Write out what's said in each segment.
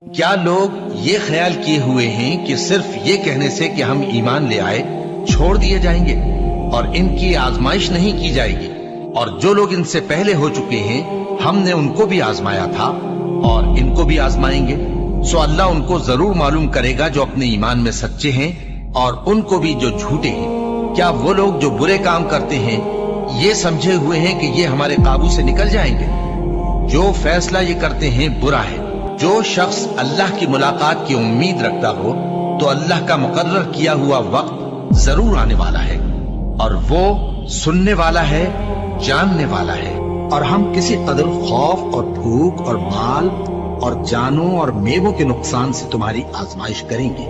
کیا لوگ یہ خیال کیے ہوئے ہیں کہ صرف یہ کہنے سے کہ ہم ایمان لے آئے چھوڑ دیے جائیں گے اور ان کی آزمائش نہیں کی جائے گی؟ اور جو لوگ ان سے پہلے ہو چکے ہیں ہم نے ان کو بھی آزمایا تھا اور ان کو بھی آزمائیں گے، سو اللہ ان کو ضرور معلوم کرے گا جو اپنے ایمان میں سچے ہیں اور ان کو بھی جو جھوٹے ہیں۔ کیا وہ لوگ جو برے کام کرتے ہیں یہ سمجھے ہوئے ہیں کہ یہ ہمارے قابو سے نکل جائیں گے؟ جو فیصلہ یہ کرتے ہیں برا ہے۔ جو شخص اللہ کی ملاقات کی امید رکھتا ہو تو اللہ کا مقرر کیا ہوا وقت ضرور آنے والا ہے، اور وہ سننے والا ہے، جاننے والا ہے۔ اور ہم کسی قدر خوف اور بھوک اور مال اور جانوں اور میووں کے نقصان سے تمہاری آزمائش کریں گے،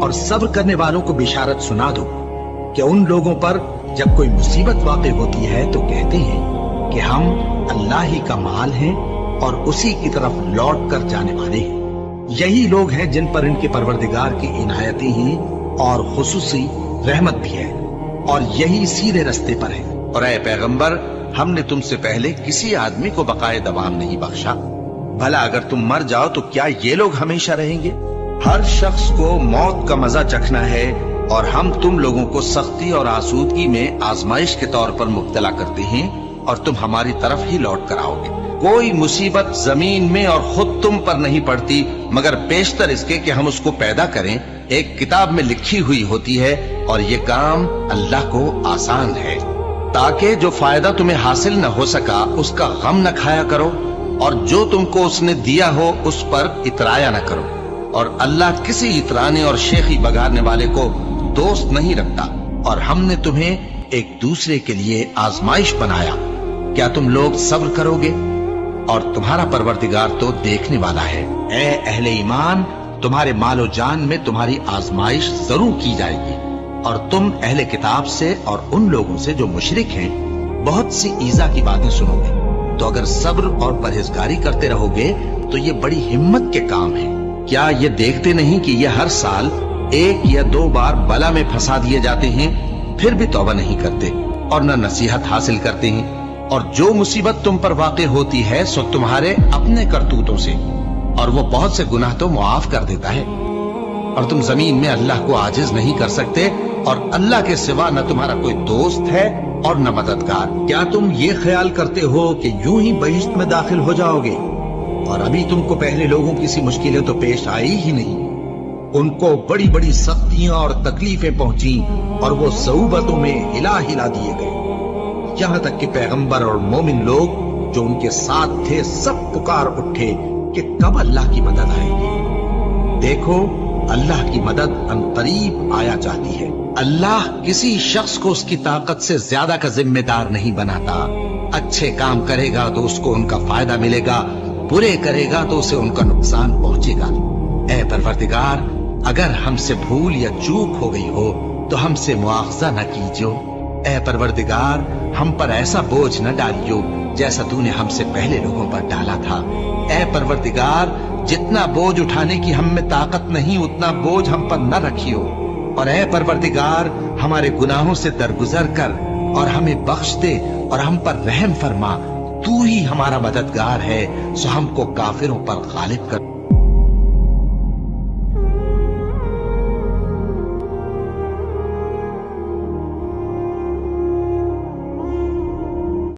اور صبر کرنے والوں کو بشارت سنا دو کہ ان لوگوں پر جب کوئی مصیبت واقع ہوتی ہے تو کہتے ہیں کہ ہم اللہ ہی کا مال ہیں اور اسی کی طرف لوٹ کر جانے والے ہیں۔ یہی لوگ ہیں جن پر ان کے پروردگار کی عنایتیں ہیں اور خصوصی رحمت بھی ہے، اور یہی سیدھے رستے پر ہے۔ اور اے پیغمبر، ہم نے تم سے پہلے کسی آدمی کو بقائے دوام نہیں بخشا، بھلا اگر تم مر جاؤ تو کیا یہ لوگ ہمیشہ رہیں گے؟ ہر شخص کو موت کا مزہ چکھنا ہے، اور ہم تم لوگوں کو سختی اور آسودگی میں آزمائش کے طور پر مبتلا کرتے ہیں، اور تم ہماری طرف ہی لوٹ کر آؤ گے۔ کوئی مصیبت زمین میں اور خود تم پر نہیں پڑتی مگر پیشتر اس کے کہ ہم اس کو پیدا کریں ایک کتاب میں لکھی ہوئی ہوتی ہے، اور یہ کام اللہ کو آسان ہے، تاکہ جو فائدہ تمہیں حاصل نہ ہو سکا اس کا غم نہ کھایا کرو، اور جو تم کو اس نے دیا ہو اس پر اترایا نہ کرو۔ اور اللہ کسی اترانے اور شیخی بگاڑنے والے کو دوست نہیں رکھتا، اور ہم نے تمہیں ایک دوسرے کے لیے آزمائش بنایا، کیا تم لوگ صبر کرو گے؟ اور تمہارا پروردگار تو دیکھنے والا ہے۔ اے اہل ایمان، تمہارے مال و جان میں تمہاری آزمائش ضرور کی جائے گی، اور تم اہل کتاب سے اور ان لوگوں سے جو مشرک ہیں بہت سی ایذا کی باتیں سنو گے، تو اگر صبر اور پرہیزگاری کرتے رہو گے تو یہ بڑی ہمت کے کام ہے۔ کیا یہ دیکھتے نہیں کہ یہ ہر سال 1 یا 2 بار بلا میں پھنسا دیے جاتے ہیں، پھر بھی توبہ نہیں کرتے اور نہ نصیحت حاصل کرتے ہیں؟ اور جو مصیبت تم پر واقع ہوتی ہے سو تمہارے اپنے کرتوتوں سے، اور وہ بہت سے گناہ تو معاف کر دیتا ہے۔ اور تم زمین میں اللہ کو عاجز نہیں کر سکتے، اور اللہ کے سوا نہ تمہارا کوئی دوست ہے اور نہ مددگار۔ کیا تم یہ خیال کرتے ہو کہ یوں ہی بہشت میں داخل ہو جاؤ گے، اور ابھی تم کو پہلے لوگوں کی سی مشکلیں تو پیش آئی ہی نہیں؟ ان کو بڑی بڑی سختیاں اور تکلیفیں پہنچیں، اور وہ صعوبتوں میں ہلا ہلا دیے گئے، یہاں تک کہ پیغمبر اور مومن لوگ جو ان کے ساتھ تھے سب پکار اٹھے کہ کب اللہ کی مدد آئے گی۔ دیکھو، اللہ کی مدد عنقریب آیا چاہتی ہے۔ اللہ کسی شخص کو اس کی طاقت سے زیادہ کا ذمہ دار نہیں بناتا۔ اچھے کام کرے گا تو اس کو ان کا فائدہ ملے گا، برے کرے گا تو اسے ان کا نقصان پہنچے گا۔ اے پروردگار، اگر ہم سے بھول یا چوک ہو گئی ہو تو ہم سے مواخذہ نہ کیجو۔ اے پروردگار، ہم پر ایسا بوجھ نہ ڈالیو جیسا تو نے ہم سے پہلے لوگوں پر ڈالا تھا۔ اے پروردگار، جتنا بوجھ اٹھانے کی ہم میں طاقت نہیں اتنا بوجھ ہم پر نہ رکھیو، اور اے پروردگار، ہمارے گناہوں سے درگزر کر اور ہمیں بخش دے اور ہم پر رحم فرما۔ تو ہی ہمارا مددگار ہے، سو ہم کو کافروں پر غالب کر۔